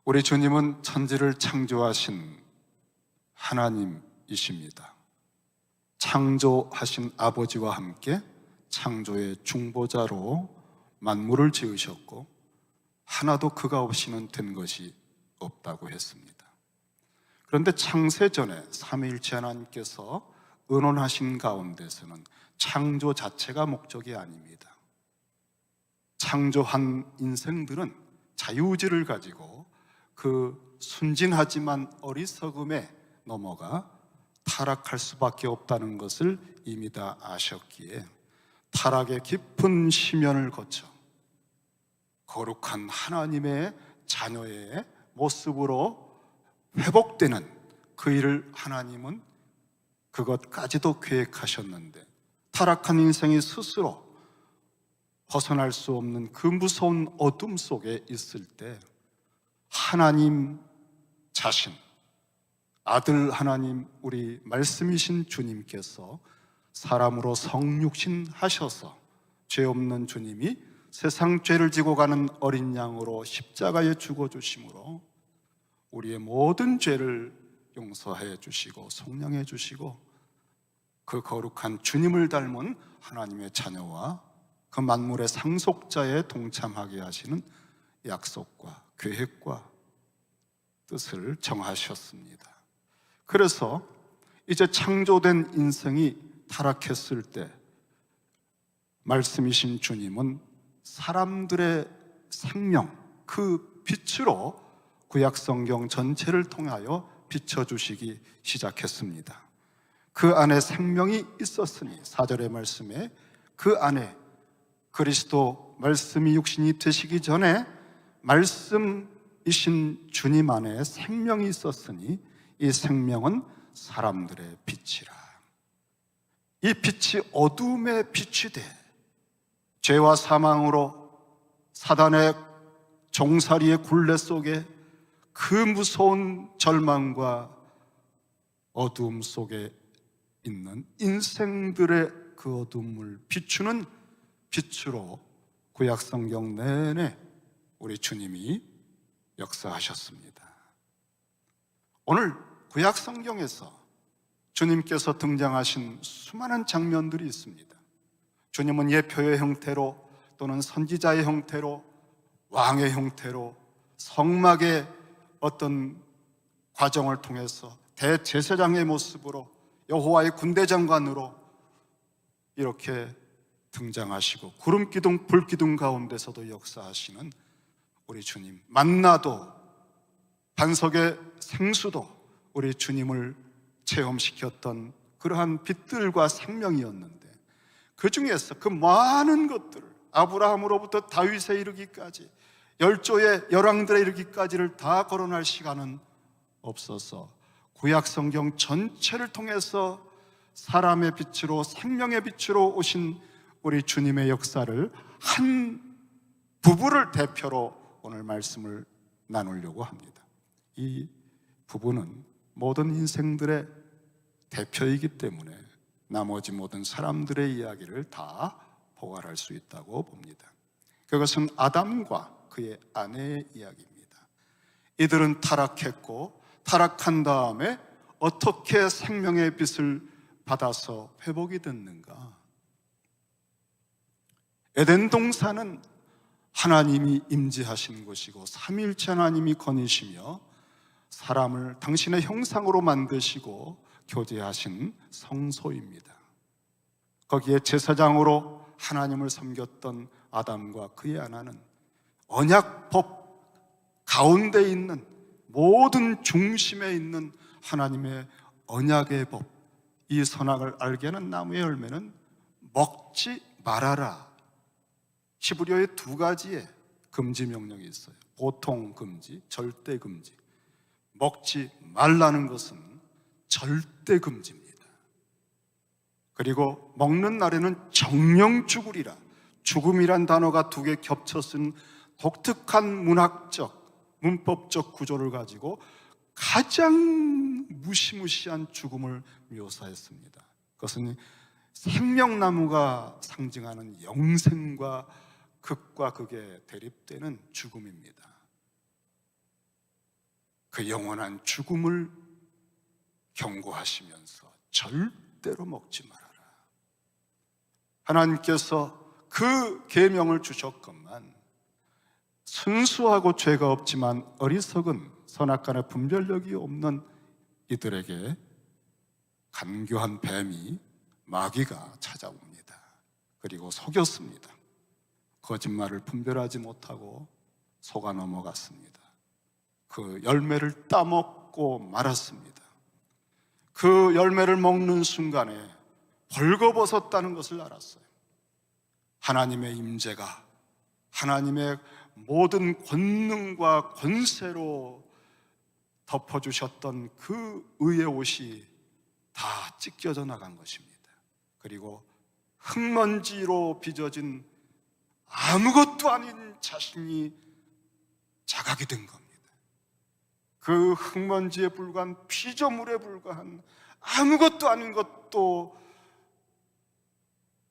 우리 주님은 천지를 창조하신 하나님이십니다. 창조하신 아버지와 함께 창조의 중보자로 만물을 지으셨고 하나도 그가 없이는 된 것이 없다고 했습니다. 그런데 창세전에 삼위일체 하나님께서 의논하신 가운데서는 창조 자체가 목적이 아닙니다. 창조한 인생들은 자유의지를 가지고 그 순진하지만 어리석음에 넘어가 타락할 수밖에 없다는 것을 이미 다 아셨기에 타락의 깊은 심연을 거쳐 거룩한 하나님의 자녀의 모습으로 회복되는 그 일을 하나님은 그것까지도 계획하셨는데, 타락한 인생이 스스로 벗어날 수 없는 그 무서운 어둠 속에 있을 때 하나님 자신, 아들 하나님, 우리 말씀이신 주님께서 사람으로 성육신 하셔서 죄 없는 주님이 세상 죄를 지고 가는 어린 양으로 십자가에 죽어주심으로 우리의 모든 죄를 용서해 주시고 속량해 주시고 그 거룩한 주님을 닮은 하나님의 자녀와 그 만물의 상속자에 동참하게 하시는 약속과 계획과 뜻을 정하셨습니다. 그래서 이제 창조된 인생이 타락했을 때 말씀이신 주님은 사람들의 생명, 그 빛으로 구약성경 전체를 통하여 비춰주시기 시작했습니다. 그 안에 생명이 있었으니 4절의 말씀에 그 안에 그리스도 말씀이 육신이 되시기 전에 말씀이신 주님 안에 생명이 있었으니 이 생명은 사람들의 빛이라. 이 빛이 어둠의 빛이 돼 죄와 사망으로 사단의 종살이의 굴레 속에 그 무서운 절망과 어두움 속에 있는 인생들의 그 어둠을 비추는 빛으로 구약성경 내내 우리 주님이 역사하셨습니다. 오늘 구약성경에서 주님께서 등장하신 수많은 장면들이 있습니다. 주님은 예표의 형태로 또는 선지자의 형태로 왕의 형태로 성막의 어떤 과정을 통해서 대제사장의 모습으로 여호와의 군대장관으로 이렇게 등장하시고 구름기둥 불기둥 가운데서도 역사하시는 우리 주님, 만나도 반석의 생수도 우리 주님을 체험시켰던 그러한 빛들과 생명이었는데, 그 중에서 그 많은 것들을 아브라함으로부터 다윗에 이르기까지 열조의 열왕들에 이르기까지를 다 거론할 시간은 없어서 구약성경 전체를 통해서 사람의 빛으로 생명의 빛으로 오신 우리 주님의 역사를 한 부부를 대표로 오늘 말씀을 나누려고 합니다. 이 부부는 모든 인생들의 대표이기 때문에 나머지 모든 사람들의 이야기를 다 포괄할 수 있다고 봅니다. 그것은 아담과 그의 아내의 이야기입니다. 이들은 타락했고 타락한 다음에 어떻게 생명의 빛을 받아서 회복이 됐는가? 에덴 동산은 하나님이 임재하신 곳이고 삼위일체 하나님이 거니시며 사람을 당신의 형상으로 만드시고 교제하신 성소입니다. 거기에 제사장으로 하나님을 섬겼던 아담과 그의 아내는 언약법 가운데 있는 모든 중심에 있는 하나님의 언약의 법, 이 선악을 알게 하는 나무의 열매는 먹지 말아라. 히브리어의 두 가지의 금지 명령이 있어요. 보통 금지, 절대 금지. 먹지 말라는 것은 절대 금지입니다. 그리고 먹는 날에는 정령 죽으리라. 죽음이란 단어가 두 개 겹쳐 쓴 독특한 문학적, 문법적 구조를 가지고 가장 무시무시한 죽음을 묘사했습니다. 그것은 생명나무가 상징하는 영생과 극과 극에 대립되는 죽음입니다. 그 영원한 죽음을 경고하시면서 절대로 먹지 말아라. 하나님께서 그 계명을 주셨건만 순수하고 죄가 없지만 어리석은 선악간의 분별력이 없는 이들에게 간교한 뱀이, 마귀가 찾아옵니다. 그리고 속였습니다. 거짓말을 분별하지 못하고 속아 넘어갔습니다. 그 열매를 따먹고 말았습니다. 그 열매를 먹는 순간에 벌거벗었다는 것을 알았어요. 하나님의 임재가, 하나님의 모든 권능과 권세로 덮어주셨던 그 의의 옷이 다 찢겨져 나간 것입니다. 그리고 흙먼지로 빚어진 아무것도 아닌 자신이 자각이 된 겁니다. 그 흙먼지에 불과한 피조물에 불과한 아무것도 아닌 것도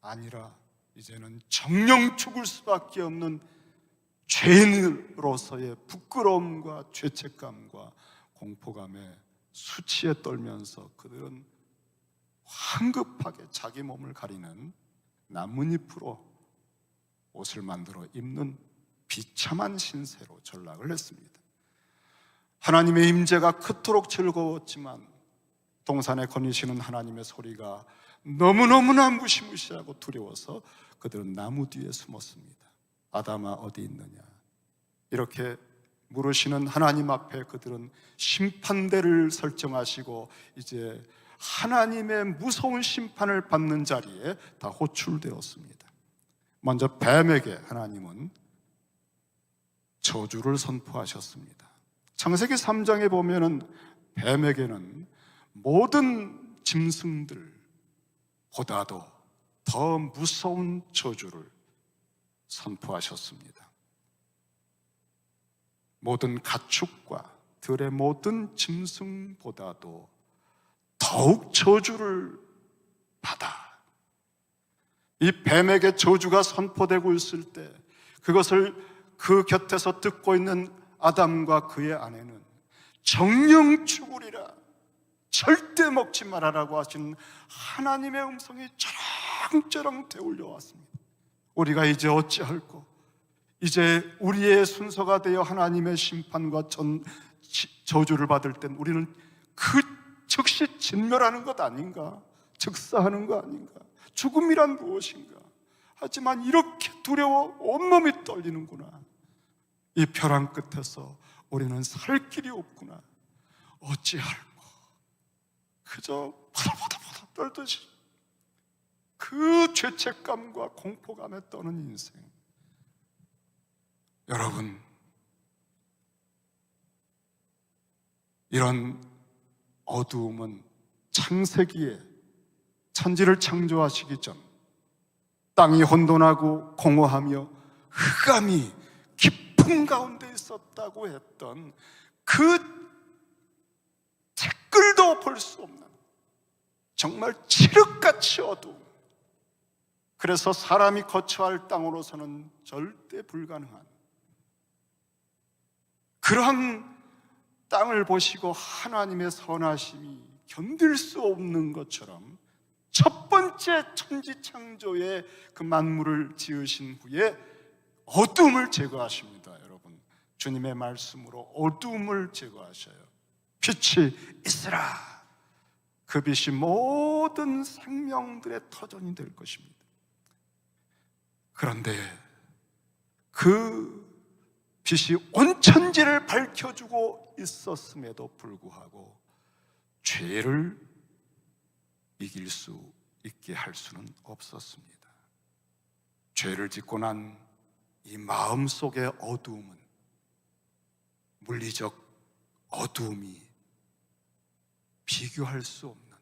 아니라 이제는 정령 죽을 수밖에 없는 죄인으로서의 부끄러움과 죄책감과 공포감에 수치에 떨면서 그들은 황급하게 자기 몸을 가리는 나뭇잎으로 옷을 만들어 입는 비참한 신세로 전락을 했습니다. 하나님의 임재가 그토록 즐거웠지만 동산에 거니시는 하나님의 소리가 너무너무나 무시무시하고 두려워서 그들은 나무 뒤에 숨었습니다. 아담아 어디 있느냐? 이렇게 물으시는 하나님 앞에 그들은 심판대를 설정하시고 이제 하나님의 무서운 심판을 받는 자리에 다 호출되었습니다. 먼저 뱀에게 하나님은 저주를 선포하셨습니다. 창세기 3장에 보면은 뱀에게는 모든 짐승들보다도 더 무서운 저주를 선포하셨습니다. 모든 가축과 들의 모든 짐승보다도 더욱 저주를 받아. 이 뱀에게 저주가 선포되고 있을 때 그것을 그 곁에서 듣고 있는 아담과 그의 아내는 정령 죽으리라, 절대 먹지 말아라고 하신 하나님의 음성이 저렁저렁 되울려 왔습니다. 우리가 이제 어찌할꼬? 이제 우리의 순서가 되어 하나님의 심판과 저주를 받을 땐 우리는 그 즉시 진멸하는 것 아닌가? 즉사하는 거 아닌가? 죽음이란 무엇인가? 하지만 이렇게 두려워 온몸이 떨리는구나. 이 벼랑 끝에서 우리는 살 길이 없구나. 어찌할꼬? 그저 바다바다바다 떨듯이 그 죄책감과 공포감에 떠는 인생. 여러분, 이런 어두움은 창세기에 천지를 창조하시기 전 땅이 혼돈하고 공허하며 흑암이 깊은 가운데 있었다고 했던 그 댓글도 볼 수 없는 정말 칠흑같이 어두움, 그래서 사람이 거처할 땅으로서는 절대 불가능한 그러한 땅을 보시고 하나님의 선하심이 견딜 수 없는 것처럼 첫 번째 천지창조의 그 만물을 지으신 후에 어둠을 제거하십니다. 여러분, 주님의 말씀으로 어둠을 제거하셔요. 빛이 있으라. 그 빛이 모든 생명들의 터전이 될 것입니다. 그런데 그 빛이 온 천지를 밝혀주고 있었음에도 불구하고 죄를 이길 수 있게 할 수는 없었습니다. 죄를 짓고 난 이 마음 속의 어두움은 물리적 어두움이 비교할 수 없는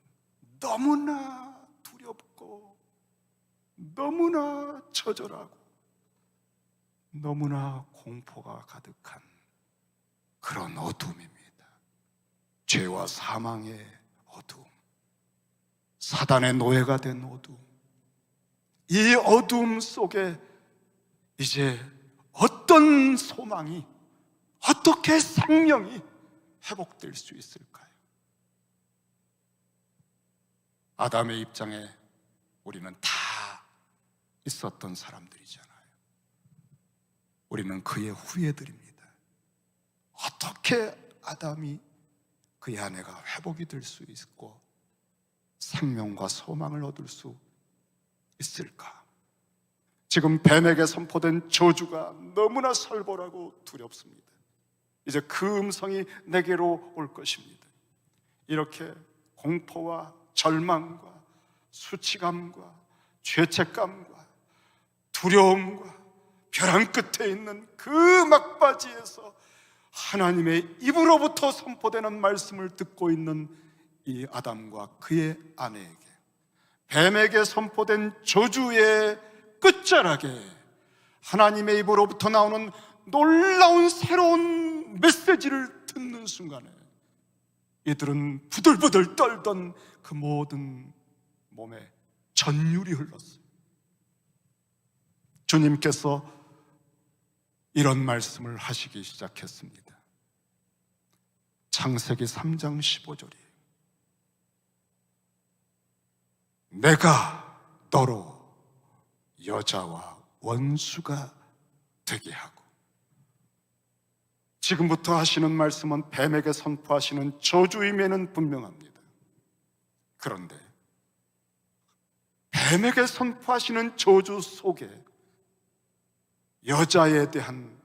너무나 두렵고 너무나 처절하고 너무나 공포가 가득한 그런 어두움입니다. 죄와 사망의 어두움, 사단의 노예가 된 어두움. 이 어두움 속에 이제 어떤 소망이, 어떻게 생명이, 회복될 수 있을까요? 아담의 입장에 우리는 다 있었던 사람들이잖아요. 우리는 그의 후예들입니다. 어떻게 아담이 그의 아내가 회복이 될 수 있고 생명과 소망을 얻을 수 있을까? 지금 뱀에게 선포된 저주가 너무나 살벌하고 두렵습니다. 이제 그 음성이 내게로 올 것입니다. 이렇게 공포와 절망과 수치감과 죄책감과 두려움과 벼랑 끝에 있는 그 막바지에서 하나님의 입으로부터 선포되는 말씀을 듣고 있는 이 아담과 그의 아내에게 뱀에게 선포된 저주의 끝자락에 하나님의 입으로부터 나오는 놀라운 새로운 메시지를 듣는 순간에 이들은 부들부들 떨던 그 모든 몸에 전율이 흘렀어요. 주님께서 이런 말씀을 하시기 시작했습니다. 창세기 3장 15절이에요. 내가 너로 여자와 원수가 되게 하고, 지금부터 하시는 말씀은 뱀에게 선포하시는 저주임에는 분명합니다. 그런데 뱀에게 선포하시는 저주 속에 여자에 대한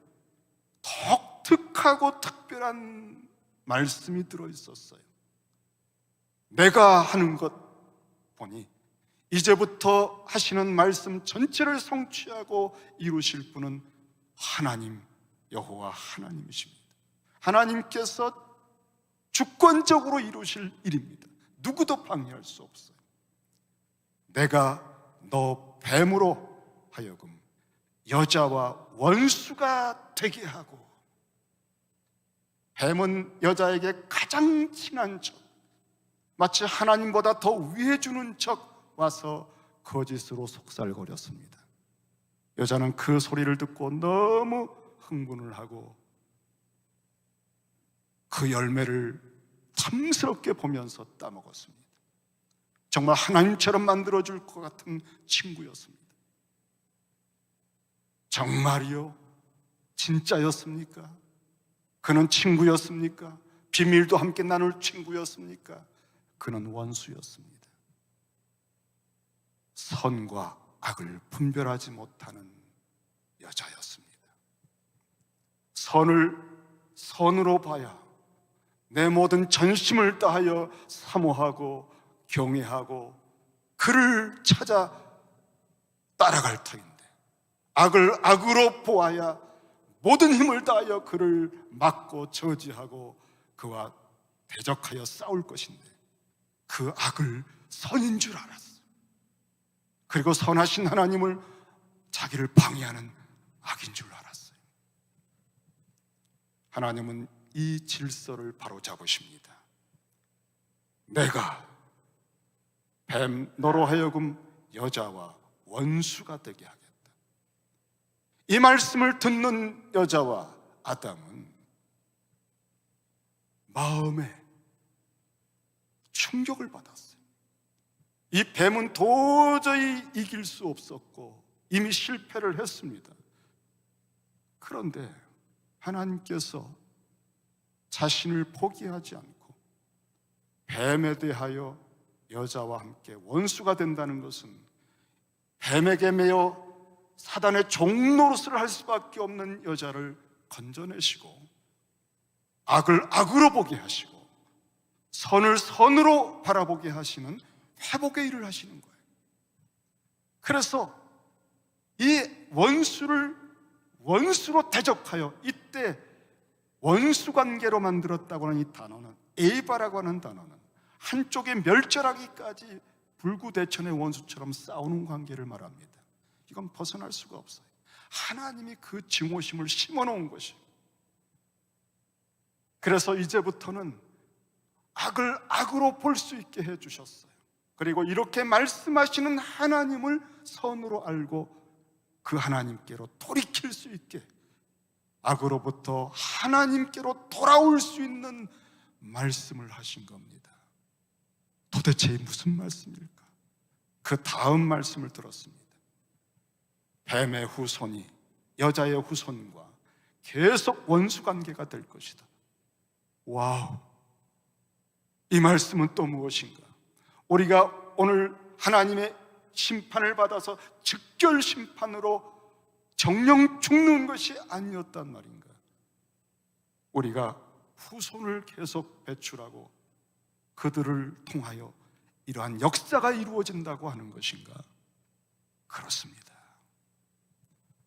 독특하고 특별한 말씀이 들어있었어요. 내가 하는 것 보니 이제부터 하시는 말씀 전체를 성취하고 이루실 분은 하나님, 여호와 하나님이십니다. 하나님께서 주권적으로 이루실 일입니다. 누구도 방해할 수 없어요. 내가 너 뱀으로 하여금 여자와 원수가 되게 하고, 뱀은 여자에게 가장 친한 척, 마치 하나님보다 더 위해 주는 척 와서 거짓으로 속살거렸습니다. 여자는 그 소리를 듣고 너무 흥분을 하고 그 열매를 탐스럽게 보면서 따먹었습니다. 정말 하나님처럼 만들어줄 것 같은 친구였습니다. 정말이요? 진짜였습니까? 그는 친구였습니까? 비밀도 함께 나눌 친구였습니까? 그는 원수였습니다. 선과 악을 분별하지 못하는 여자였습니다. 선을 선으로 봐야 내 모든 전심을 다하여 사모하고 경외하고 그를 찾아 따라갈 터인데, 악을 악으로 보아야 모든 힘을 다하여 그를 막고 저지하고 그와 대적하여 싸울 것인데, 그 악을 선인 줄 알았어요. 그리고 선하신 하나님을 자기를 방해하는 악인 줄 알았어요. 하나님은 이 질서를 바로잡으십니다. 내가 뱀 너로 하여금 여자와 원수가 되게 하겠다. 이 말씀을 듣는 여자와 아담은 마음에 충격을 받았어요. 이 뱀은 도저히 이길 수 없었고 이미 실패를 했습니다. 그런데 하나님께서 자신을 포기하지 않고 뱀에 대하여 여자와 함께 원수가 된다는 것은 뱀에게 매여 사단의 종노릇을 할 수밖에 없는 여자를 건져내시고 악을 악으로 보게 하시고 선을 선으로 바라보게 하시는 회복의 일을 하시는 거예요. 그래서 이 원수를 원수로 대적하여, 이때 원수관계로 만들었다고 하는 이 단어는, 에바라고 하는 단어는 한쪽에 멸절하기까지 불구대천의 원수처럼 싸우는 관계를 말합니다. 이건 벗어날 수가 없어요. 하나님이 그 증오심을 심어놓은 것이에요. 그래서 이제부터는 악을 악으로 볼 수 있게 해주셨어요. 그리고 이렇게 말씀하시는 하나님을 선으로 알고 그 하나님께로 돌이킬 수 있게, 악으로부터 하나님께로 돌아올 수 있는 말씀을 하신 겁니다. 도대체 무슨 말씀일까? 그 다음 말씀을 들었습니다. 뱀의 후손이 여자의 후손과 계속 원수관계가 될 것이다. 와우! 이 말씀은 또 무엇인가? 우리가 오늘 하나님의 심판을 받아서 즉결 심판으로 정령 죽는 것이 아니었단 말인가? 우리가 후손을 계속 배출하고 그들을 통하여 이러한 역사가 이루어진다고 하는 것인가? 그렇습니다.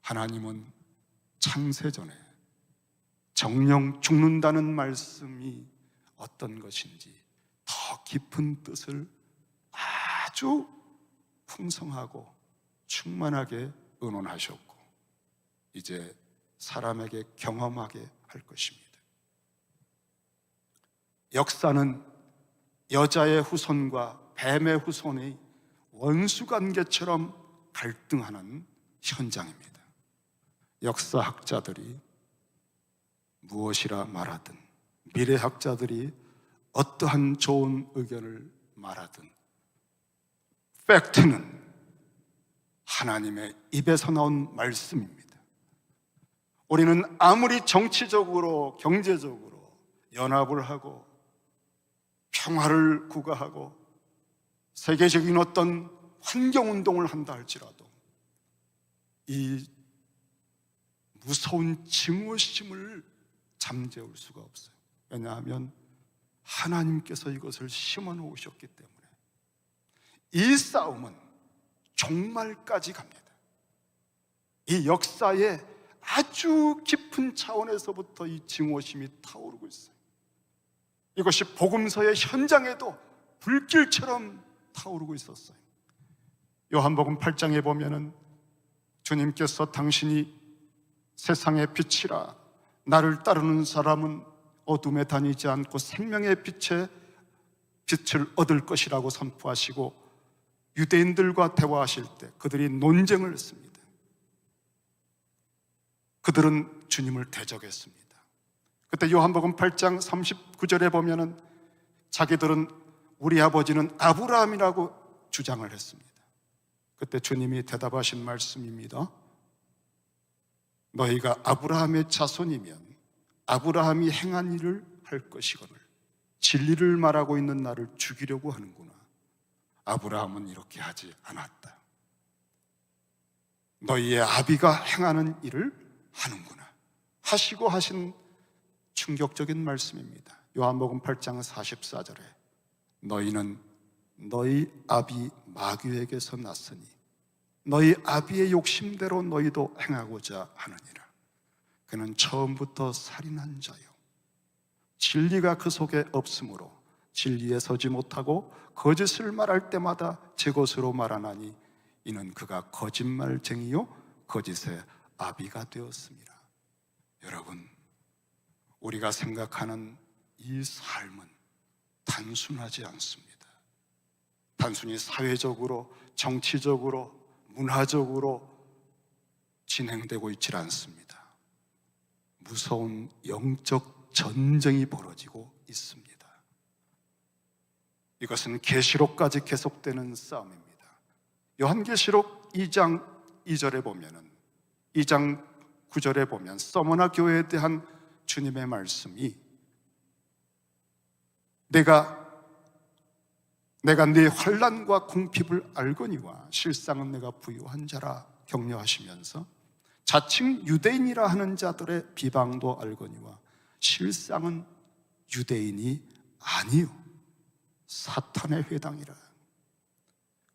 하나님은 창세전에 정령 죽는다는 말씀이 어떤 것인지 더 깊은 뜻을 아주 풍성하고 충만하게 의논하셨고 이제 사람에게 경험하게 할 것입니다. 역사는 여자의 후손과 뱀의 후손의 원수관계처럼 갈등하는 현장입니다. 역사학자들이 무엇이라 말하든, 미래학자들이 어떠한 좋은 의견을 말하든, 팩트는 하나님의 입에서 나온 말씀입니다. 우리는 아무리 정치적으로, 경제적으로 연합을 하고 평화를 구가하고 세계적인 어떤 환경운동을 한다 할지라도 이 무서운 증오심을 잠재울 수가 없어요. 왜냐하면 하나님께서 이것을 심어 놓으셨기 때문에 이 싸움은 종말까지 갑니다. 이 역사의 아주 깊은 차원에서부터 이 증오심이 타오르고 있어요. 이것이 복음서의 현장에도 불길처럼 타오르고 있었어요. 요한복음 8장에 보면은 주님께서 당신이 세상의 빛이라 나를 따르는 사람은 어둠에 다니지 않고 생명의 빛을 얻을 것이라고 선포하시고 유대인들과 대화하실 때 그들이 논쟁을 했습니다. 그들은 주님을 대적했습니다. 그때 요한복음 8장 39절에 보면은 자기들은 우리 아버지는 아브라함이라고 주장을 했습니다. 그때 주님이 대답하신 말씀입니다. 너희가 아브라함의 자손이면 아브라함이 행한 일을 할 것이거늘 진리를 말하고 있는 나를 죽이려고 하는구나. 아브라함은 이렇게 하지 않았다. 너희의 아비가 행하는 일을 하는구나 하시고 하신 충격적인 말씀입니다. 요한복음 8장 44절에 너희는 너희 아비 마귀에게서 났으니 너희 아비의 욕심대로 너희도 행하고자 하느니라. 그는 처음부터 살인한 자요 진리가 그 속에 없으므로 진리에 서지 못하고 거짓을 말할 때마다 제 것으로 말하나니 이는 그가 거짓말쟁이요 거짓의 아비가 되었습니다. 여러분, 우리가 생각하는 이 삶은 단순하지 않습니다. 단순히 사회적으로, 정치적으로, 문화적으로 진행되고 있지 않습니다. 무서운 영적 전쟁이 벌어지고 있습니다. 이것은 계시록까지 계속되는 싸움입니다. 요한계시록 2장 2절에 보면은 2장 9절에 보면 서머나 교회에 대한 주님의 말씀이 내가 네 환난과 궁핍을 알거니와 실상은 내가 부유한 자라 격려하시면서 자칭 유대인이라 하는 자들의 비방도 알거니와 실상은 유대인이 아니요 사탄의 회당이라.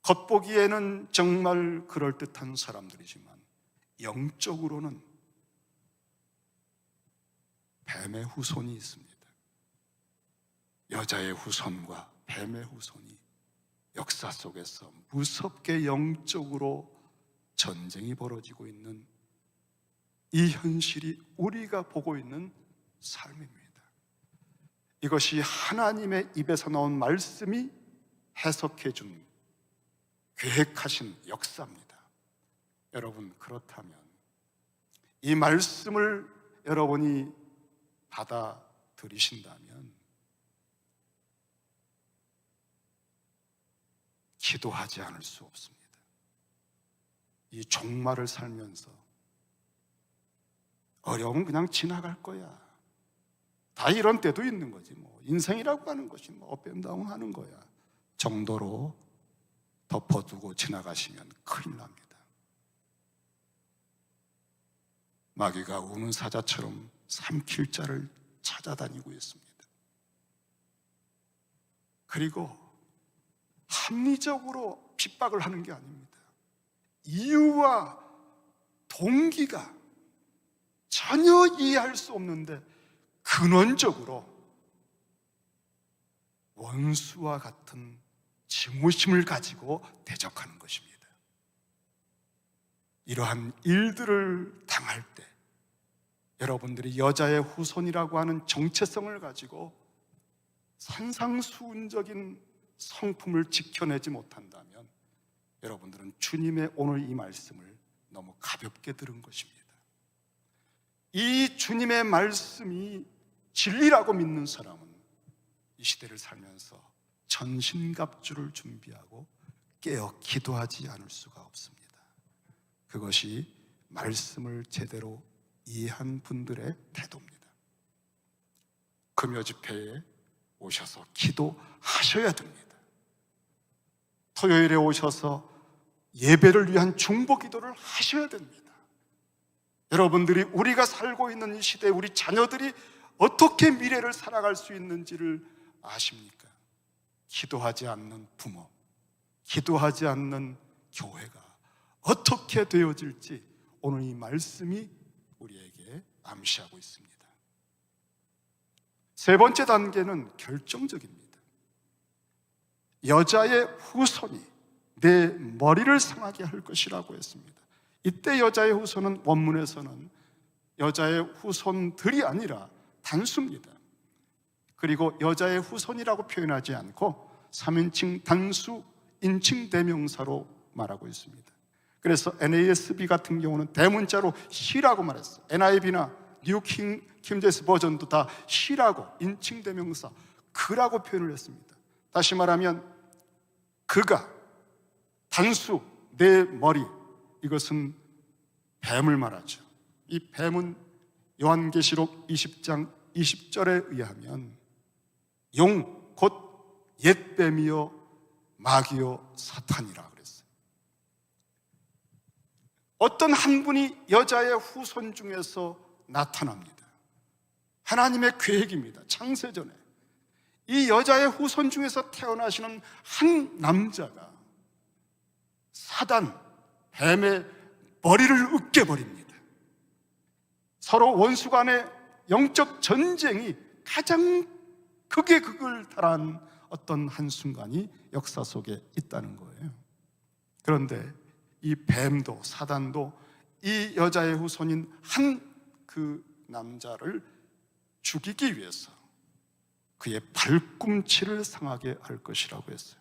겉보기에는 정말 그럴듯한 사람들이지만 영적으로는 뱀의 후손이 있습니다. 여자의 후손과 뱀의 후손이 역사 속에서 무섭게 영적으로 전쟁이 벌어지고 있는 이 현실이 우리가 보고 있는 삶입니다. 이것이 하나님의 입에서 나온 말씀이 해석해 준 계획하신 역사입니다. 여러분, 그렇다면 이 말씀을 여러분이 받아들이신다면 기도하지 않을 수 없습니다. 이 종말을 살면서 어려움은 그냥 지나갈 거야, 다 이런 때도 있는 거지, 인생이라고 하는 것이 업앤다운 하는 거야 정도로 덮어두고 지나가시면 큰일 납니다. 마귀가 우는 사자처럼 삼킬 자를 찾아다니고 있습니다. 그리고 합리적으로 핍박을 하는 게 아닙니다. 이유와 동기가 전혀 이해할 수 없는데 근원적으로 원수와 같은 증오심을 가지고 대적하는 것입니다. 이러한 일들을 당할 때 여러분들이 여자의 후손이라고 하는 정체성을 가지고 산상수훈적인 성품을 지켜내지 못한다면 여러분들은 주님의 오늘 이 말씀을 너무 가볍게 들은 것입니다. 이 주님의 말씀이 진리라고 믿는 사람은 이 시대를 살면서 전신갑주를 준비하고 깨어 기도하지 않을 수가 없습니다. 그것이 말씀을 제대로 이해한 분들의 태도입니다. 금요 집회에 오셔서 기도하셔야 됩니다. 토요일에 오셔서 예배를 위한 중보 기도를 하셔야 됩니다. 여러분들이 우리가 살고 있는 이 시대에 우리 자녀들이 어떻게 미래를 살아갈 수 있는지를 아십니까? 기도하지 않는 부모, 기도하지 않는 교회가 어떻게 되어질지 오늘 이 말씀이 우리에게 암시하고 있습니다. 세 번째 단계는 결정적입니다. 여자의 후손이 내 머리를 상하게 할 것이라고 했습니다. 이때 여자의 후손은 원문에서는 여자의 후손들이 아니라 단수입니다. 그리고 여자의 후손이라고 표현하지 않고 3인칭 단수 인칭 대명사로 말하고 있습니다. 그래서 NASB 같은 경우는 대문자로 she라고 말했어요. NIV나 뉴 킹제임스 버전도 다 she라고 인칭 대명사 그라고 표현을 했습니다. 다시 말하면 그가, 단수, 내 머리, 이것은 뱀을 말하죠. 이 뱀은 요한계시록 20장 20절에 의하면 용, 곧 옛뱀이요 마귀요 사탄이라 그랬어요. 어떤 한 분이 여자의 후손 중에서 나타납니다. 하나님의 계획입니다. 창세전에 이 여자의 후손 중에서 태어나시는 한 남자가 사단, 뱀의 머리를 으깨버립니다. 서로 원수 간의 영적 전쟁이 가장 극에 극을 달한 어떤 한순간이 역사 속에 있다는 거예요. 그런데 이 뱀도 사단도 이 여자의 후손인 한 그 남자를 죽이기 위해서 그의 발꿈치를 상하게 할 것이라고 했어요.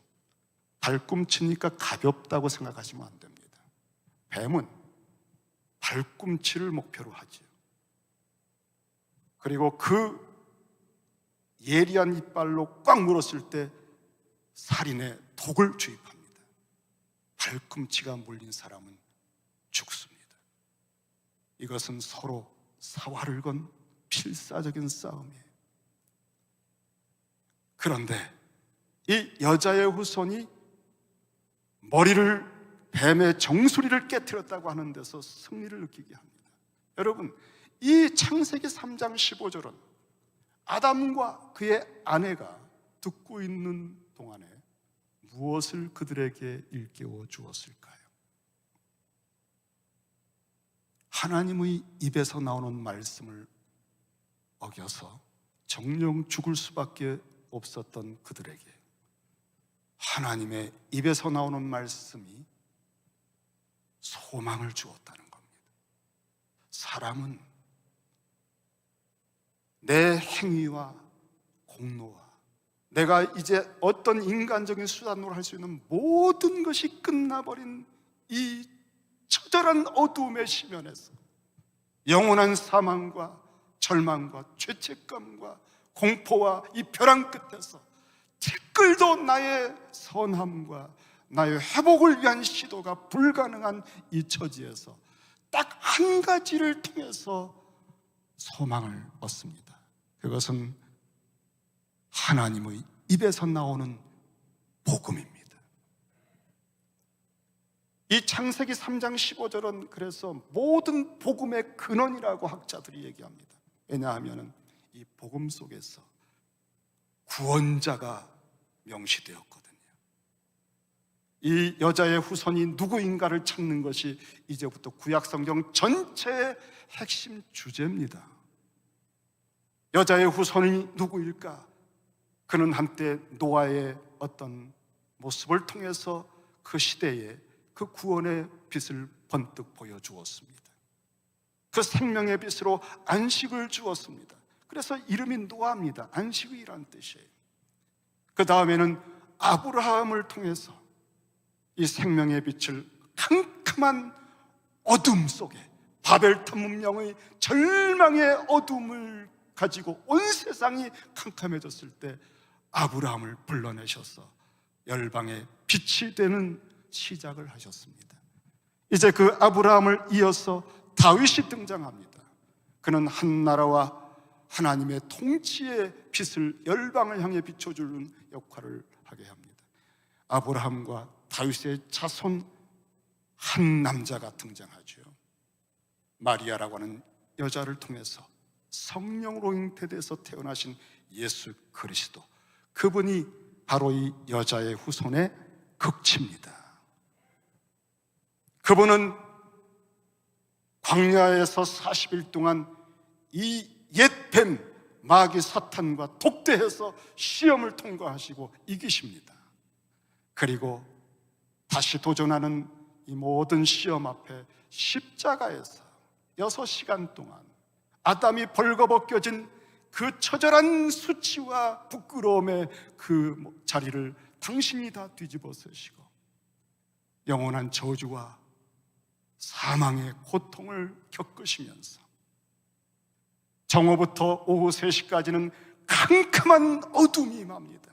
발꿈치니까 가볍다고 생각하시면 안 됩니다. 뱀은 발꿈치를 목표로 하지요. 그리고 그 예리한 이빨로 꽉 물었을 때 살인의 독을 주입합니다. 발꿈치가 물린 사람은 죽습니다. 이것은 서로 사활을 건 필사적인 싸움이에요. 그런데 이 여자의 후손이 머리를 뱀의 정수리를 깨트렸다고 하는 데서 승리를 느끼게 합니다. 여러분, 이 창세기 3장 15절은 아담과 그의 아내가 듣고 있는 동안에 무엇을 그들에게 일깨워 주었을까요? 하나님의 입에서 나오는 말씀을 어겨서 정령 죽을 수밖에 없었던 그들에게 하나님의 입에서 나오는 말씀이 소망을 주었다는 겁니다. 사람은 내 행위와 공로와 내가 이제 어떤 인간적인 수단으로 할 수 있는 모든 것이 끝나버린 이 처절한 어두움의 시면에서 영원한 사망과 절망과 죄책감과 공포와 이 벼랑 끝에서 티끌도 나의 선함과 나의 회복을 위한 시도가 불가능한 이 처지에서 딱 한 가지를 통해서 소망을 얻습니다. 그것은 하나님의 입에서 나오는 복음입니다. 이 창세기 3장 15절은 그래서 모든 복음의 근원이라고 학자들이 얘기합니다. 왜냐하면 이 복음 속에서 구원자가 명시되었거든요. 이 여자의 후손이 누구인가를 찾는 것이 이제부터 구약성경 전체의 핵심 주제입니다. 여자의 후손이 누구일까? 그는 한때 노아의 어떤 모습을 통해서 그 시대에 그 구원의 빛을 번뜩 보여주었습니다. 그 생명의 빛으로 안식을 주었습니다. 그래서 이름이 노아입니다. 안식이라는 뜻이에요. 그 다음에는 아브라함을 통해서 이 생명의 빛을 캄캄한 어둠 속에, 바벨탑 문명의 절망의 어둠을 가지고 온 세상이 캄캄해졌을 때 아브라함을 불러내셔서 열방의 빛이 되는 시작을 하셨습니다. 이제 그 아브라함을 이어서 다윗이 등장합니다. 그는 한 나라와 하나님의 통치의 빛을 열방을 향해 비춰주는 역할을 하게 합니다. 아브라함과 다윗의 자손 한 남자가 등장하죠. 마리아라고 하는 여자를 통해서 성령으로 잉태돼서 태어나신 예수 그리스도, 그분이 바로 이 여자의 후손의 극치입니다. 그분은 광야에서 40일 동안 이 옛뱀 마귀 사탄과 독대해서 시험을 통과하시고 이기십니다. 그리고 다시 도전하는 이 모든 시험 앞에 십자가에서 6시간 동안 아담이 벌거벗겨진 그 처절한 수치와 부끄러움의 그 자리를 당신이 다 뒤집어 쓰시고 영원한 저주와 사망의 고통을 겪으시면서 정오부터 오후 3시까지는 캄캄한 어둠이 임합니다.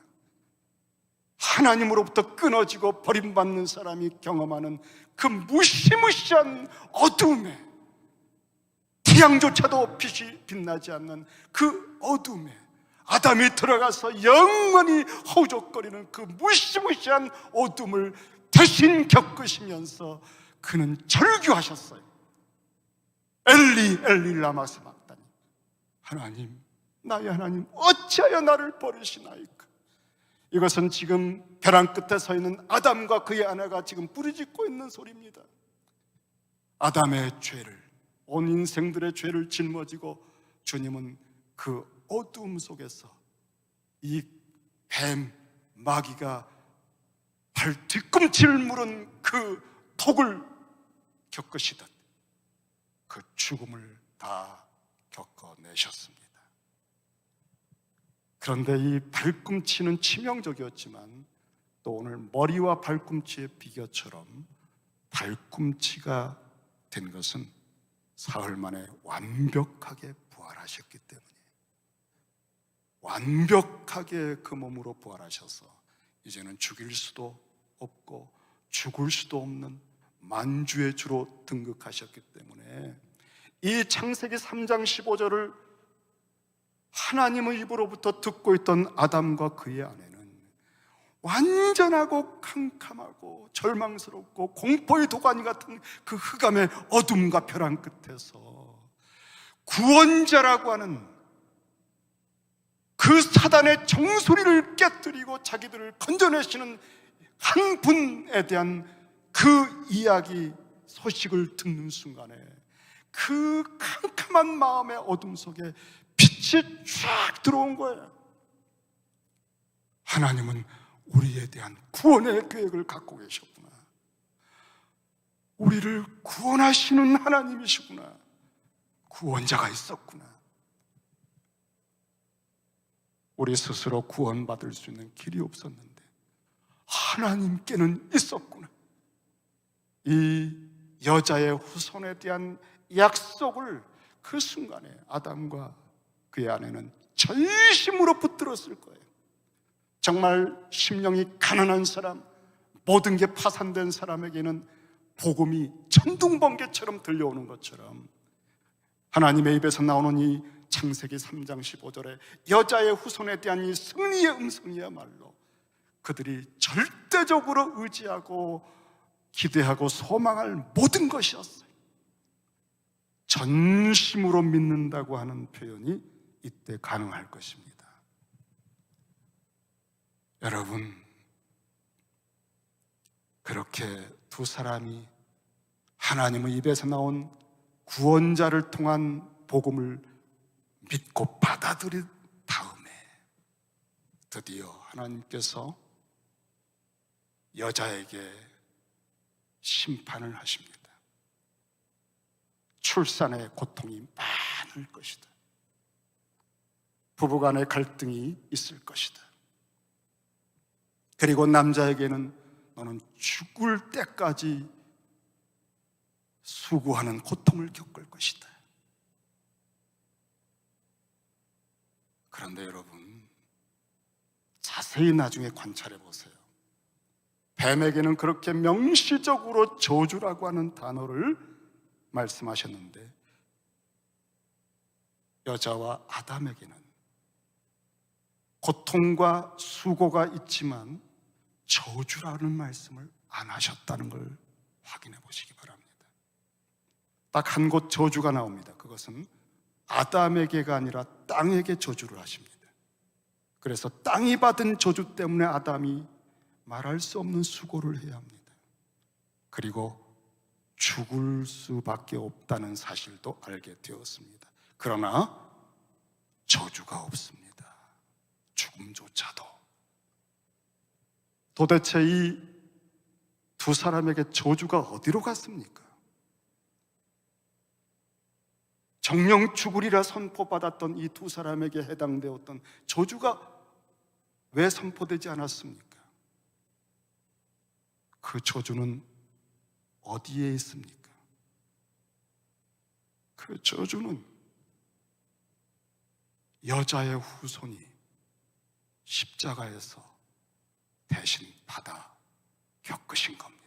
하나님으로부터 끊어지고 버림받는 사람이 경험하는 그 무시무시한 어둠에, 태양조차도 빛이 빛나지 않는 그 어둠에 아담이 들어가서 영원히 허우적거리는 그 무시무시한 어둠을 대신 겪으시면서 그는 절규하셨어요. 엘리 엘리 라마 사박다니, 하나님, 나의 하나님, 어찌하여 나를 버리시나이까. 이것은 지금 벼랑 끝에 서 있는 아담과 그의 아내가 지금 부르짖고 있는 소리입니다. 아담의 죄를, 온 인생들의 죄를 짊어지고 주님은 그 어두움 속에서 이 뱀, 마귀가 발 뒤꿈치를 물은 그 독을 겪으시듯 그 죽음을 다 겪어내셨습니다. 그런데 이 발꿈치는 치명적이었지만 또 오늘 머리와 발꿈치의 비교처럼 발꿈치가 된 것은 사흘 만에 완벽하게 부활하셨기 때문이에요. 완벽하게 그 몸으로 부활하셔서 이제는 죽일 수도 없고 죽을 수도 없는 만주의 주로 등극하셨기 때문에 이 창세기 3장 15절을 하나님의 입으로부터 듣고 있던 아담과 그의 아내는 완전하고 캄캄하고 절망스럽고 공포의 도가니 같은 그 흑암의 어둠과 벼랑 끝에서 구원자라고 하는 그 사단의 정소리를 깨뜨리고 자기들을 건져내시는 한 분에 대한 그 이야기 소식을 듣는 순간에 그 캄캄한 마음의 어둠 속에 빛이 쫙 들어온 거예요. 하나님은 우리에 대한 구원의 계획을 갖고 계셨구나. 우리를 구원하시는 하나님이시구나. 구원자가 있었구나. 우리 스스로 구원받을 수 있는 길이 없었는데 하나님께는 있었구나. 이 여자의 후손에 대한 약속을 그 순간에 아담과 그의 아내는 전심으로 붙들었을 거예요. 정말 심령이 가난한 사람, 모든 게 파산된 사람에게는 복음이 천둥번개처럼 들려오는 것처럼 하나님의 입에서 나오는 이 창세기 3장 15절에 여자의 후손에 대한 이 승리의 음성이야말로 그들이 절대적으로 의지하고 기대하고 소망할 모든 것이었어요. 전심으로 믿는다고 하는 표현이 이때 가능할 것입니다. 여러분, 그렇게 두 사람이 하나님의 입에서 나온 구원자를 통한 복음을 믿고 받아들인 다음에 드디어 하나님께서 여자에게 심판을 하십니다. 출산의 고통이 많을 것이다. 부부간의 갈등이 있을 것이다. 그리고 남자에게는 너는 죽을 때까지 수고하는 고통을 겪을 것이다. 그런데 여러분, 자세히 나중에 관찰해 보세요. 뱀에게는 그렇게 명시적으로 저주라고 하는 단어를 말씀하셨는데 여자와 아담에게는 고통과 수고가 있지만 저주라는 말씀을 안 하셨다는 걸 확인해 보시기 바랍니다. 딱 한 곳 저주가 나옵니다. 그것은 아담에게가 아니라 땅에게 저주를 하십니다. 그래서 땅이 받은 저주 때문에 아담이 말할 수 없는 수고를 해야 합니다. 그리고 죽을 수밖에 없다는 사실도 알게 되었습니다. 그러나 저주가 없습니다. 죽음조차도. 도대체 이 두 사람에게 저주가 어디로 갔습니까? 정령 죽으리라 선포받았던 이 두 사람에게 해당되었던 저주가 왜 선포되지 않았습니까? 그 저주는 어디에 있습니까? 그 저주는 여자의 후손이 십자가에서 대신 받아 겪으신 겁니다.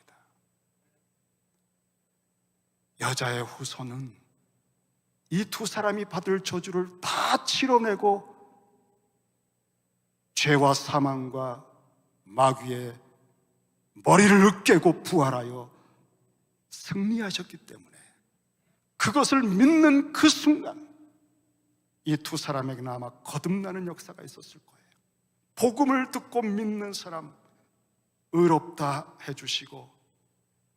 여자의 후손은 이 두 사람이 받을 저주를 다 치러내고 죄와 사망과 마귀의 머리를 으깨고 부활하여 승리하셨기 때문에 그것을 믿는 그 순간 이 두 사람에게는 아마 거듭나는 역사가 있었을 거예요. 복음을 듣고 믿는 사람 의롭다 해주시고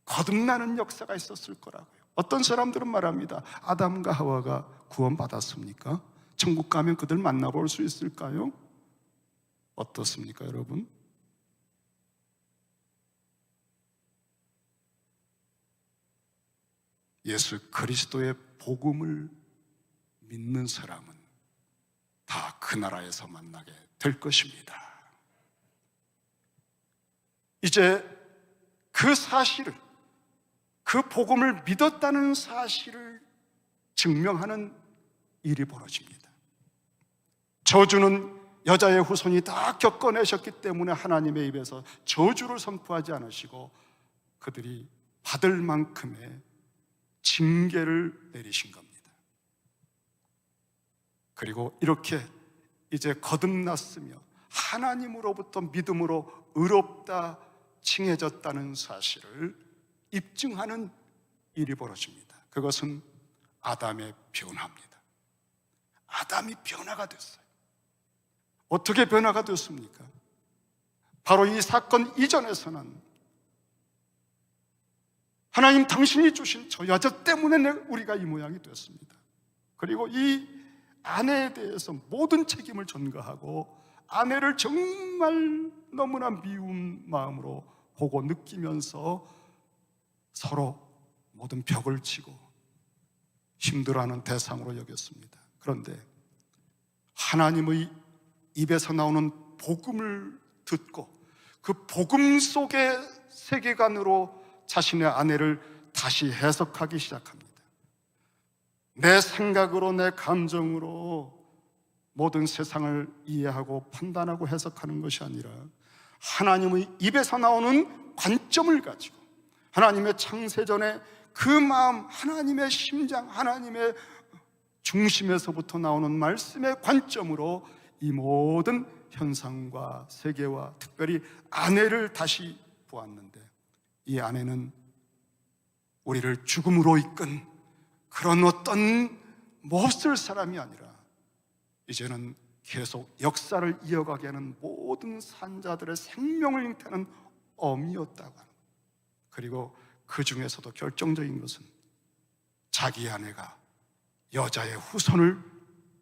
거듭나는 역사가 있었을 거라고요. 어떤 사람들은 말합니다. 아담과 하와가 구원받았습니까? 천국 가면 그들 만나볼 수 있을까요? 어떻습니까, 여러분? 예수 그리스도의 복음을 믿는 사람은 다 그 나라에서 만나게 될 것입니다. 이제 그 사실을, 그 복음을 믿었다는 사실을 증명하는 일이 벌어집니다. 저주는 여자의 후손이 다 겪어내셨기 때문에 하나님의 입에서 저주를 선포하지 않으시고 그들이 받을 만큼의 징계를 내리신 겁니다. 그리고 이렇게 이제 거듭났으며 하나님으로부터 믿음으로 의롭다 칭해졌다는 사실을 입증하는 일이 벌어집니다. 그것은 아담의 변화입니다. 아담이 변화가 됐어요. 어떻게 변화가 됐습니까? 바로 이 사건 이전에서는 하나님 당신이 주신 저 여자 때문에 우리가 이 모양이 됐습니다. 그리고 이 아내에 대해서 모든 책임을 전가하고 아내를 정말 너무나 미운 마음으로 보고 느끼면서 서로 모든 벽을 치고 힘들어하는 대상으로 여겼습니다. 그런데 하나님의 입에서 나오는 복음을 듣고 그 복음 속의 세계관으로 자신의 아내를 다시 해석하기 시작합니다. 내 생각으로, 내 감정으로 모든 세상을 이해하고 판단하고 해석하는 것이 아니라 하나님의 입에서 나오는 관점을 가지고 하나님의 창세전에 그 마음, 하나님의 심장, 하나님의 중심에서부터 나오는 말씀의 관점으로 이 모든 현상과 세계와 특별히 아내를 다시 보았는데, 이 아내는 우리를 죽음으로 이끈 그런 어떤 몹쓸 사람이 아니라 이제는 계속 역사를 이어가게 하는 모든 산자들의 생명을 잉태하는 어미였다고 하는, 그리고 그 중에서도 결정적인 것은 자기 아내가 여자의 후손을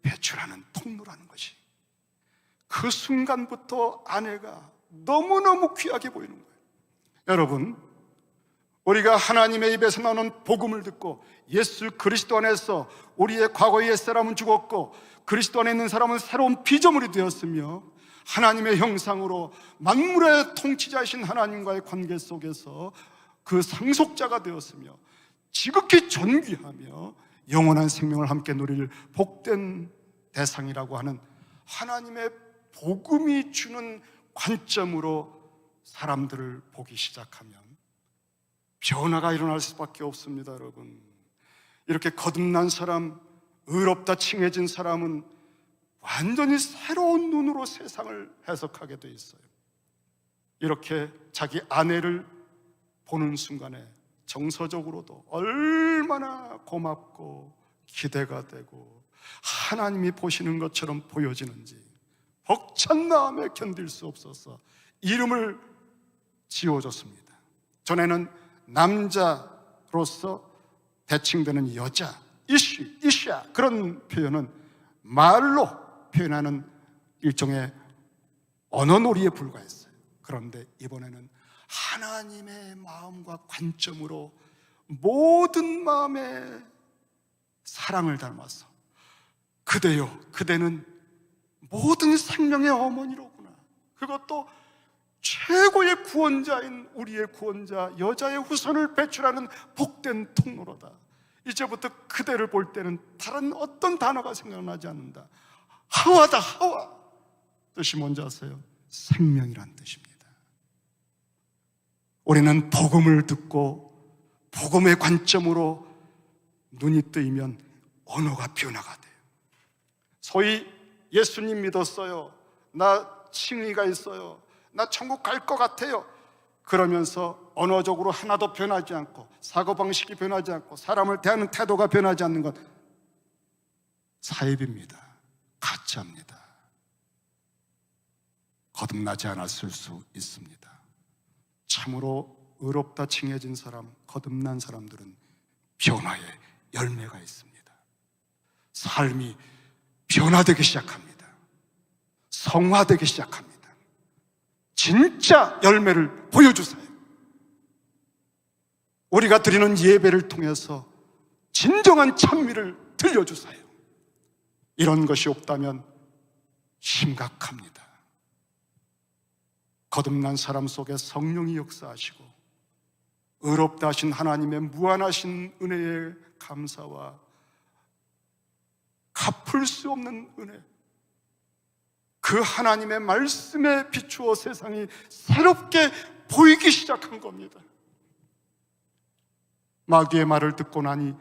배출하는 통로라는 것이, 그 순간부터 아내가 너무너무 귀하게 보이는 거예요. 여러분, 우리가 하나님의 입에서 나오는 복음을 듣고 예수 그리스도 안에서 우리의 과거의 옛사람은 죽었고 그리스도 안에 있는 사람은 새로운 피조물이 되었으며 하나님의 형상으로 만물의 통치자이신 하나님과의 관계 속에서 그 상속자가 되었으며 지극히 존귀하며 영원한 생명을 함께 누릴 복된 대상이라고 하는 하나님의 복음이 주는 관점으로 사람들을 보기 시작하면 변화가 일어날 수밖에 없습니다. 여러분, 이렇게 거듭난 사람, 의롭다 칭해진 사람은 완전히 새로운 눈으로 세상을 해석하게 돼 있어요. 이렇게 자기 아내를 보는 순간에 정서적으로도 얼마나 고맙고 기대가 되고 하나님이 보시는 것처럼 보여지는지 벅찬 마음에 견딜 수 없어서 이름을 지어줬습니다. 전에는 남자로서 대칭되는 여자, 이샤, 그런 표현은 말로 표현하는 일종의 언어놀이에 불과했어요. 그런데 이번에는 하나님의 마음과 관점으로 모든 마음의 사랑을 담아서 그대요, 그대는 모든 생명의 어머니로구나, 그것도 최고의 구원자인 우리의 구원자 여자의 후손을 배출하는 복된 통로로다. 이제부터 그대를 볼 때는 다른 어떤 단어가 생각나지 않는다. 하와다, 하와. 뜻이 뭔지 아세요? 생명이란 뜻입니다. 우리는 복음을 듣고 복음의 관점으로 눈이 뜨이면 언어가 변화가 돼요. 소위 예수님 믿었어요, 나 칭의가 있어요, 나 천국 갈 것 같아요, 그러면서 언어적으로 하나도 변하지 않고 사고방식이 변하지 않고 사람을 대하는 태도가 변하지 않는 것, 사입입니다. 가짜입니다. 거듭나지 않았을 수 있습니다. 참으로 의롭다 칭해진 사람, 거듭난 사람들은 변화의 열매가 있습니다. 삶이 변화되기 시작합니다. 성화되기 시작합니다. 진짜 열매를 보여주세요. 우리가 드리는 예배를 통해서 진정한 찬미를 들려주세요. 이런 것이 없다면 심각합니다. 거듭난 사람 속에 성령이 역사하시고 의롭다 하신 하나님의 무한하신 은혜의 감사와 갚을 수 없는 은혜, 그 하나님의 말씀에 비추어 세상이 새롭게 보이기 시작한 겁니다. 마귀의 말을 듣고 나니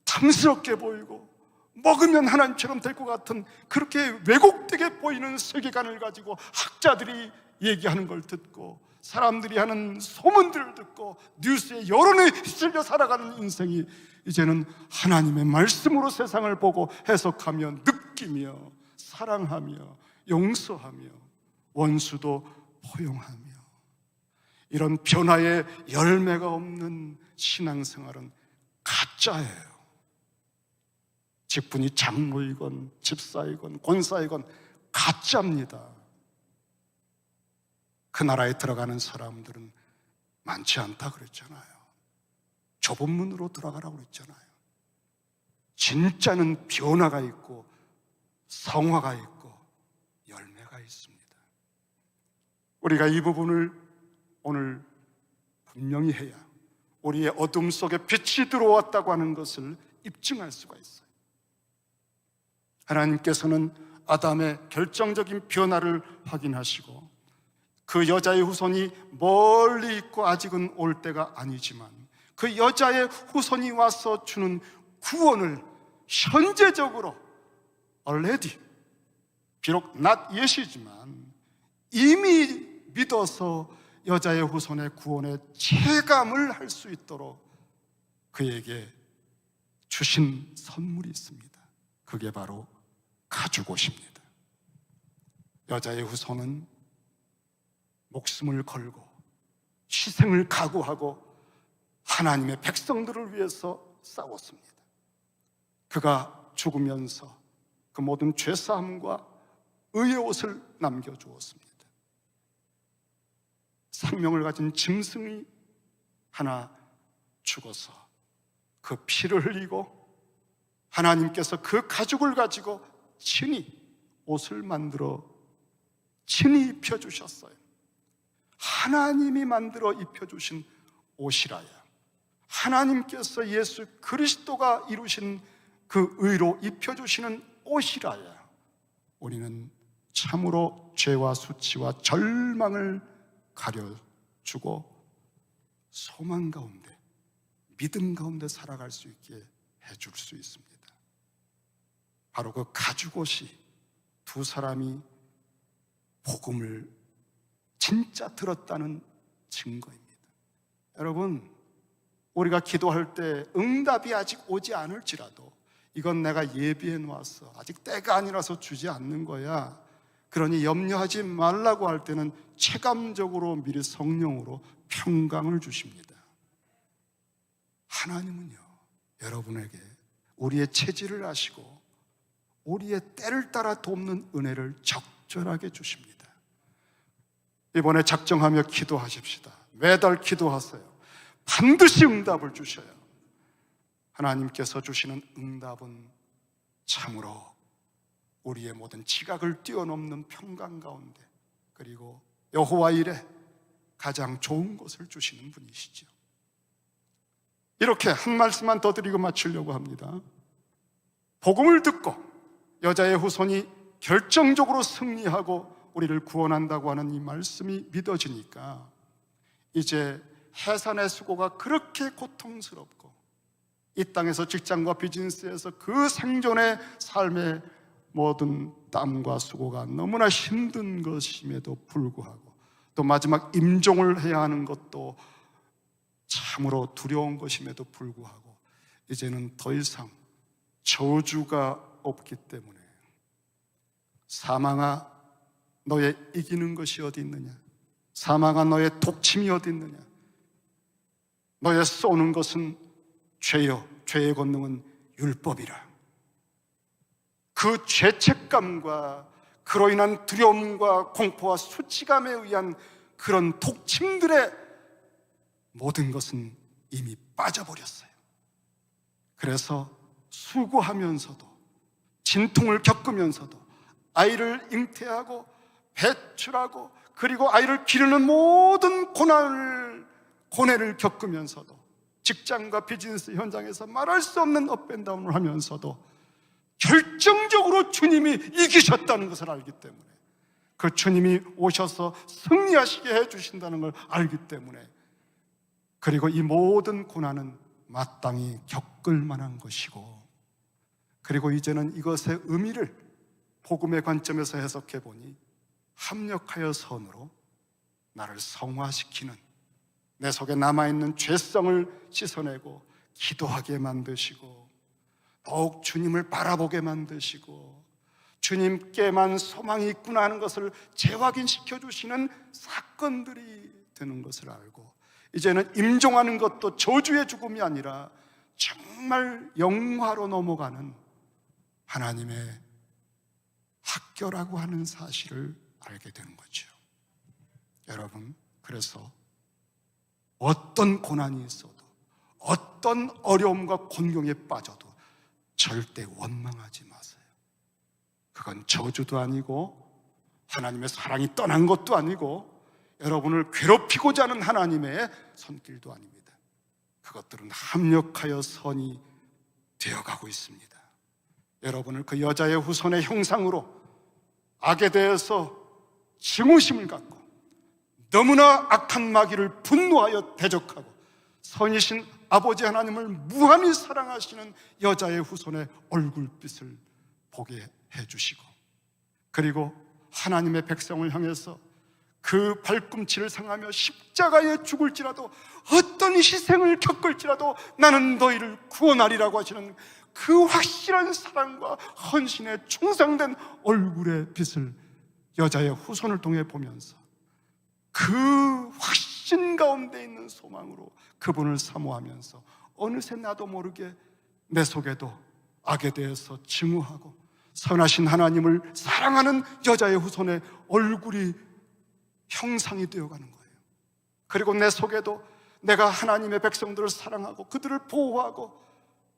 탐스럽게 보이고 먹으면 하나님처럼 될 것 같은 그렇게 왜곡되게 보이는 세계관을 가지고 학자들이 얘기하는 걸 듣고 사람들이 하는 소문들을 듣고 뉴스의 여론에 휩쓸려 살아가는 인생이 이제는 하나님의 말씀으로 세상을 보고 해석하며 느끼며 사랑하며 용서하며 원수도 포용하며, 이런 변화의 열매가 없는 신앙생활은 가짜예요. 직분이 장로이건 집사이건 권사이건 가짜입니다. 그 나라에 들어가는 사람들은 많지 않다 그랬잖아요. 좁은 문으로 들어가라고 그랬잖아요. 진짜는 변화가 있고 성화가 있고 열매가 있습니다. 우리가 이 부분을 오늘 분명히 해야 우리의 어둠 속에 빛이 들어왔다고 하는 것을 입증할 수가 있어요. 하나님께서는 아담의 결정적인 변화를 확인하시고 그 여자의 후손이 멀리 있고 아직은 올 때가 아니지만 그 여자의 후손이 와서 주는 구원을 현재적으로 already, 비록 not yet이지만 이미 믿어서 여자의 후손의 구원의 체감을 할 수 있도록 그에게 주신 선물이 있습니다. 그게 바로 가죽옷입니다. 여자의 후손은 목숨을 걸고 희생을 각오하고 하나님의 백성들을 위해서 싸웠습니다. 그가 죽으면서 그 모든 죄사함과 의의 옷을 남겨주었습니다. 생명을 가진 짐승이 하나 죽어서 그 피를 흘리고 하나님께서 그 가죽을 가지고 친히 옷을 만들어 친히 입혀주셨어요. 하나님이 만들어 입혀주신 옷이라야, 하나님께서 예수 그리스도가 이루신 그 의로 입혀주시는 옷이라야 우리는 참으로 죄와 수치와 절망을 가려주고 소망 가운데, 믿음 가운데 살아갈 수 있게 해줄 수 있습니다. 바로 그 가죽옷이 두 사람이 복음을 진짜 들었다는 증거입니다. 여러분, 우리가 기도할 때 응답이 아직 오지 않을지라도 이건 내가 예비해 놓았어, 아직 때가 아니라서 주지 않는 거야, 그러니 염려하지 말라고 할 때는 체감적으로 미리 성령으로 평강을 주십니다. 하나님은요, 여러분에게 우리의 체질을 아시고 우리의 때를 따라 돕는 은혜를 적절하게 주십니다. 이번에 작정하며 기도하십시다. 매달 기도하세요. 반드시 응답을 주셔요. 하나님께서 주시는 응답은 참으로 우리의 모든 지각을 뛰어넘는 평강 가운데, 그리고 여호와 일에 가장 좋은 것을 주시는 분이시죠. 이렇게 한 말씀만 더 드리고 마치려고 합니다. 복음을 듣고 여자의 후손이 결정적으로 승리하고 우리를 구원한다고 하는 이 말씀이 믿어지니까 이제 해산의 수고가 그렇게 고통스럽고 이 땅에서 직장과 비즈니스에서 그 생존의 삶의 모든 땀과 수고가 너무나 힘든 것임에도 불구하고, 또 마지막 임종을 해야 하는 것도 참으로 두려운 것임에도 불구하고 이제는 더 이상 저주가 없기 때문에 사망아, 너의 이기는 것이 어디 있느냐? 사망아, 너의 독침이 어디 있느냐? 너의 쏘는 것은 죄여, 죄의 권능은 율법이라. 그 죄책감과 그로 인한 두려움과 공포와 수치감에 의한 그런 독침들의 모든 것은 이미 빠져버렸어요. 그래서 수고하면서도, 진통을 겪으면서도, 아이를 잉태하고 배출하고 그리고 아이를 기르는 모든 고뇌를 겪으면서도, 직장과 비즈니스 현장에서 말할 수 없는 업앤다운을 하면서도 결정적으로 주님이 이기셨다는 것을 알기 때문에, 그 주님이 오셔서 승리하시게 해주신다는 걸 알기 때문에, 그리고 이 모든 고난은 마땅히 겪을 만한 것이고, 그리고 이제는 이것의 의미를 복음의 관점에서 해석해 보니 합력하여 선으로 나를 성화시키는, 내 속에 남아있는 죄성을 씻어내고 기도하게 만드시고 더욱 주님을 바라보게 만드시고 주님께만 소망이 있구나 하는 것을 재확인시켜 주시는 사건들이 되는 것을 알고, 이제는 임종하는 것도 저주의 죽음이 아니라 정말 영화로 넘어가는 하나님의 학교라고 하는 사실을 알게 되는 거죠. 여러분, 그래서 어떤 고난이 있어도, 어떤 어려움과 곤경에 빠져도 절대 원망하지 마세요. 그건 저주도 아니고 하나님의 사랑이 떠난 것도 아니고 여러분을 괴롭히고자 하는 하나님의 손길도 아닙니다. 그것들은 합력하여 선이 되어가고 있습니다. 여러분을 그 여자의 후손의 형상으로 악에 대해서 증오심을 갖고 너무나 악한 마귀를 분노하여 대적하고 선이신 아버지 하나님을 무한히 사랑하시는 여자의 후손의 얼굴빛을 보게 해주시고, 그리고 하나님의 백성을 향해서 그 발꿈치를 상하며 십자가에 죽을지라도, 어떤 희생을 겪을지라도 나는 너희를 구원하리라고 하시는 그 확실한 사랑과 헌신에 충성된 얼굴의 빛을 여자의 후손을 통해 보면서 그 확신 가운데 있는 소망으로 그분을 사모하면서 어느새 나도 모르게 내 속에도 악에 대해서 증오하고 선하신 하나님을 사랑하는 여자의 후손의 얼굴이 형상이 되어가는 거예요. 그리고 내 속에도 내가 하나님의 백성들을 사랑하고 그들을 보호하고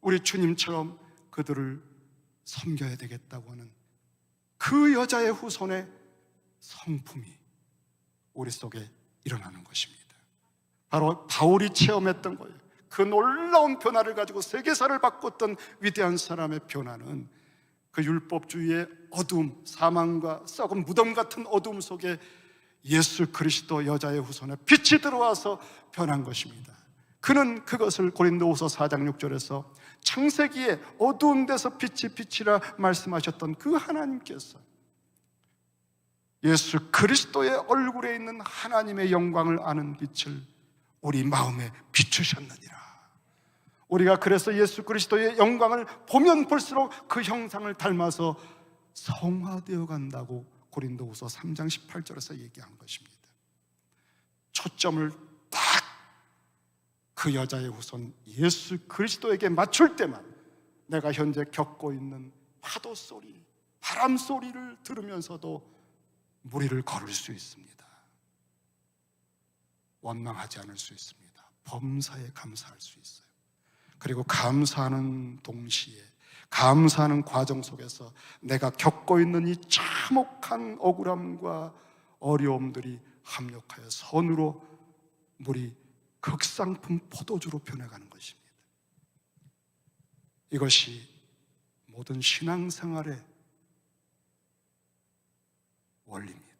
우리 주님처럼 그들을 섬겨야 되겠다고 하는 그 여자의 후손의 성품이 우리 속에 일어나는 것입니다. 바로 바울이 체험했던 거예요. 그 놀라운 변화를 가지고 세계사를 바꿨던 위대한 사람의 변화는 그 율법주의의 어두움, 사망과 썩은 무덤 같은 어두움 속에 예수 그리스도 여자의 후손에 빛이 들어와서 변한 것입니다. 그는 그것을 고린도후서 4장 6절에서 창세기에 어두운 데서 빛이 빛이라 말씀하셨던 그 하나님께서 예수 그리스도의 얼굴에 있는 하나님의 영광을 아는 빛을 우리 마음에 비추셨느니라. 우리가 그래서 예수 그리스도의 영광을 보면 볼수록 그 형상을 닮아서 성화되어 간다고 고린도후서 3장 18절에서 얘기한 것입니다. 초점을 딱 그 여자의 후손 예수 그리스도에게 맞출 때만 내가 현재 겪고 있는 파도 소리, 바람 소리를 들으면서도 무리를 걸을 수 있습니다. 원망하지 않을 수 있습니다. 범사에 감사할 수 있어요. 그리고 감사하는 동시에, 감사하는 과정 속에서 내가 겪고 있는 이 참혹한 억울함과 어려움들이 합력하여 선으로 물이 극상품 포도주로 변해가는 것입니다. 이것이 모든 신앙생활의 원리입니다.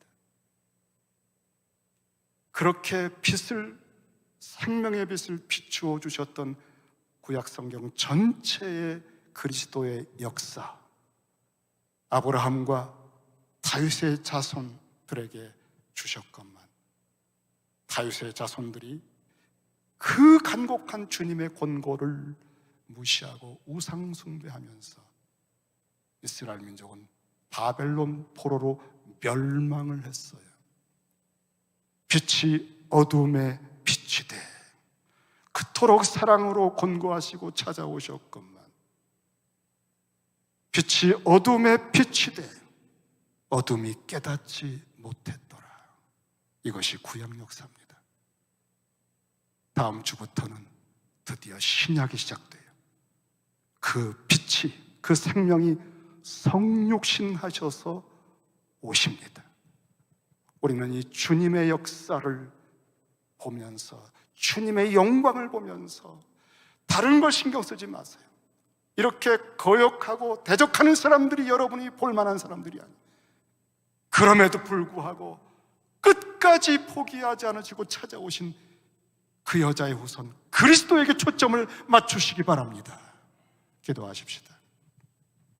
그렇게 빛을, 생명의 빛을 비추어 주셨던 구약성경 전체의 그리스도의 역사, 아브라함과 다윗의 자손들에게 주셨건만 다윗의 자손들이 그 간곡한 주님의 권고를 무시하고 우상 숭배하면서 이스라엘 민족은 바벨론 포로로 멸망을 했어요. 빛이 어둠에 빛이 돼 그토록 사랑으로 권고하시고 찾아오셨건만 빛이 어둠에 빛이 돼 어둠이 깨닫지 못했더라. 이것이 구약 역사입니다. 다음 주부터는 드디어 신약이 시작돼요. 그 빛이, 그 생명이 성육신하셔서 오십니다. 우리는 이 주님의 역사를 보면서, 주님의 영광을 보면서 다른 걸 신경 쓰지 마세요. 이렇게 거역하고 대적하는 사람들이 여러분이 볼만한 사람들이 아니에요. 그럼에도 불구하고 끝까지 포기하지 않으시고 찾아오신 그 여자의 후손 그리스도에게 초점을 맞추시기 바랍니다. 기도하십시다.